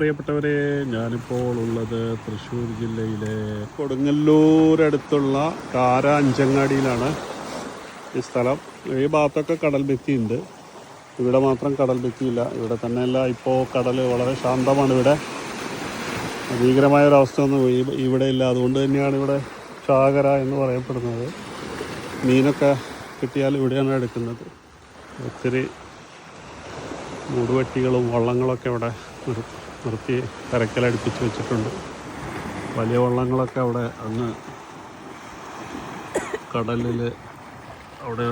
പ്രിയപ്പെട്ടവരെ, ഞാനിപ്പോൾ ഉള്ളത് തൃശ്ശൂർ ജില്ലയിലെ കൊടുങ്ങല്ലൂരടുത്തുള്ള കാര അഞ്ചങ്ങാടിയിലാണ് ഈ സ്ഥലം. ഈ ഭാഗത്തൊക്കെ കടൽ ഭിത്തിയുണ്ട്, ഇവിടെ മാത്രം കടൽ ഭിത്തിയില്ല. ഇവിടെ തന്നെയല്ല, ഇപ്പോൾ കടൽ വളരെ ശാന്തമാണ്. ഇവിടെ ഭീകരമായൊരവസ്ഥയൊന്നും ഇവിടെ ഇല്ല. അതുകൊണ്ട് തന്നെയാണ് ഇവിടെ ചാകര എന്ന് പറയപ്പെടുന്നത്. മീനൊക്കെ കിട്ടിയാൽ ഇവിടെയാണ് എടുക്കുന്നത്. ഒത്തിരി മൂടുവെട്ടികളും വള്ളങ്ങളൊക്കെ ഇവിടെ നിർത്തി കരക്കലടുപ്പിച്ച് വെച്ചിട്ടുണ്ട്. വലിയ വള്ളങ്ങളൊക്കെ അവിടെ അങ്ങ് കടലിൽ അവിടെ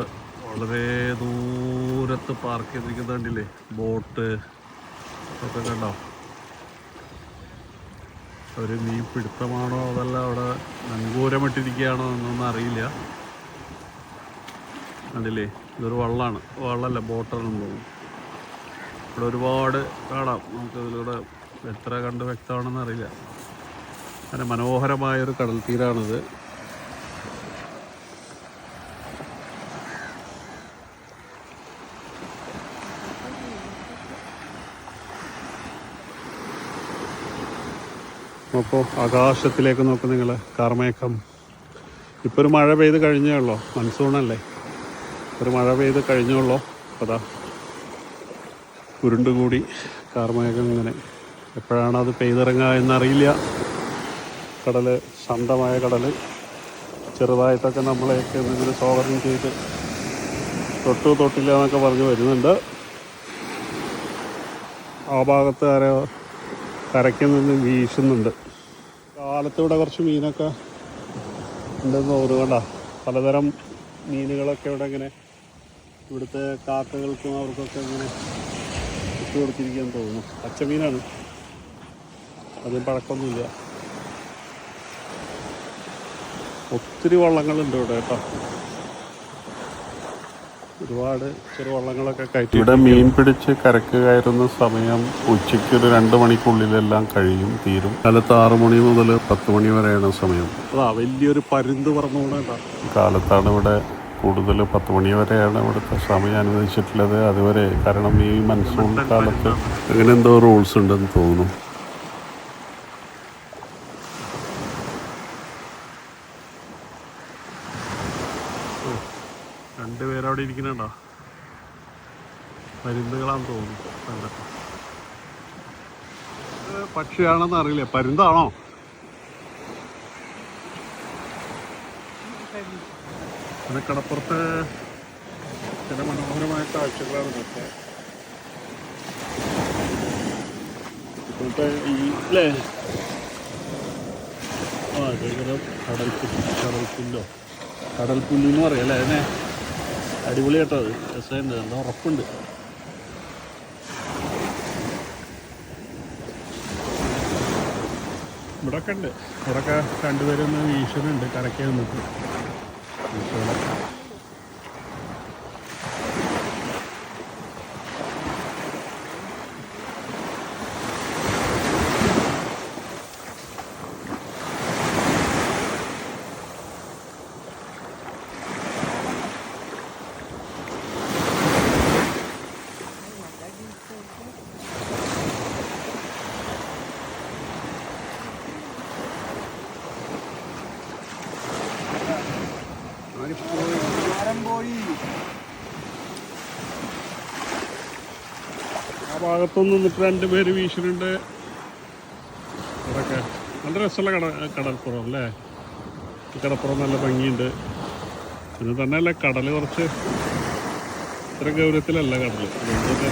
വളരെ ദൂരത്ത് പാർക്ക് ചെയ്തിരിക്കുന്ന കണ്ടില്ലേ, ബോട്ട് ഒക്കെ കണ്ടോ. ഒരു മീൻ പിടുത്തമാണോ അതല്ല അവിടെ നങ്കൂരമിട്ടിരിക്കുകയാണോ എന്നൊന്നും അറിയില്ല. കണ്ടില്ലേ, ഇതൊരു വള്ളമല്ല, ബോട്ടാണെന്ന് തോന്നുന്നു. ഇവിടെ ഒരുപാട് കാണാം നമുക്കതിലൂടെ. എത്ര കണ്ട് വ്യക്തമാണെന്ന് അറിയില്ല. അങ്ങനെ മനോഹരമായൊരു കടൽ തീരാണിത്. അപ്പോൾ ആകാശത്തിലേക്ക് നോക്കും നിങ്ങൾ, കാർമേഘം. ഇപ്പോൾ ഒരു മഴ പെയ്ത് കഴിഞ്ഞേ ഉള്ളൂ, മൺസൂണല്ലേ, ഒരു മഴ പെയ്ത് കഴിഞ്ഞുള്ളൂ. അതാ ഉരുണ്ടുകൂടി കാർമേഘം ഇങ്ങനെ. എപ്പോഴാണ് അത് പെയ്തിറങ്ങുക എന്നറിയില്ല. കടൽ ശാന്തമായ കടൽ. ചെറുതായിട്ടൊക്കെ നമ്മളെയൊക്കെ എന്തെങ്കിലും സ്വാഗതം ചെയ്ത് തൊട്ടില്ല എന്നൊക്കെ പറഞ്ഞ് വരുന്നുണ്ട്. ആ ഭാഗത്ത് കരയ്ക്ക് നിന്ന് വീശുന്നുണ്ട്. കാലത്തൂടെ കുറച്ച് മീനൊക്കെ ഉണ്ടെന്ന് തോന്നുന്നു. കണ്ട പലതരം മീനുകളൊക്കെ ഇവിടെ ഇങ്ങനെ ഇവിടുത്തെ കാക്കകൾക്കും അവർക്കൊക്കെ ഇങ്ങനെ ഇട്ട് കൊടുത്തിരിക്കുകയെന്ന് തോന്നുന്നു. പച്ചമീനാണ്, അതിന് പഴക്കമൊന്നുമില്ല. ഒത്തിരി വള്ളങ്ങളുണ്ട് ഇവിടെ കേട്ടോ. ഒരുപാട് ചെറു വള്ളങ്ങളൊക്കെ കയറ്റി. ഇവിടെ മീൻ പിടിച്ച് കരക്ക് കയറുന്ന സമയം ഉച്ചയ്ക്ക് ഒരു 2 മണിക്കുള്ളിലെല്ലാം തീരും. കാലത്ത് 6 മണി മുതൽ 10 മണി വരെയാണ് സമയം. അതാ വലിയൊരു പരുന്ത് പറഞ്ഞുകൊണ്ട് കാലത്താണ് ഇവിടെ കൂടുതൽ. 10 മണി വരെയാണ് ഇവിടുത്തെ സമയം അനുവദിച്ചിട്ടുള്ളത്. അതുവരെ, കാരണം ഈ മൺസൂൺ കാലത്ത് അങ്ങനെ എന്തോ റൂൾസ് ഉണ്ടെന്ന് തോന്നുന്നു. രണ്ടുപേരവിടെ ഇരിക്കുന്നുണ്ടോ, പരുന്തുകളാന്ന് തോന്നുന്നു. പക്ഷിയാണെന്ന് അറിയില്ല, പരുന്താണോ? പിന്നെ കടപ്പുറത്ത് ചില മനോഹരമായ കാഴ്ചകളാണ് ഇതൊക്കെ. ഇപ്പോഴത്തെ ഈ അല്ലേ, ഇങ്ങനെ കടൽപ്പുല്ലോ എന്ന് പറയാം അല്ലേ അതിനെ. അടിപൊളി കേട്ടോ, അത് രസമുണ്ട്, എന്താ ഉറപ്പുണ്ട്. ഇവിടെയൊക്കെ ഉണ്ട്. ഇവിടെയൊക്കെ രണ്ടുപേരൊന്ന് വീശുന്നുണ്ട് കരയ്ക്ക് നിന്നിട്ട്. ആ ഭാഗത്തൊന്നും നിന്നിട്ട് 2 പേര് വീശുന്നുണ്ട്. ഇവിടെയൊക്കെ നല്ല രസമുള്ള കടൽപ്പുറം അല്ലേ. ഈ കടപ്പുറം നല്ല ഭംഗിയുണ്ട്. പിന്നെ തന്നെയല്ല, കടൽ കുറച്ച് ഇത്ര ഗൗരവത്തിലല്ല കടൽ. അതുകൊണ്ടൊക്കെ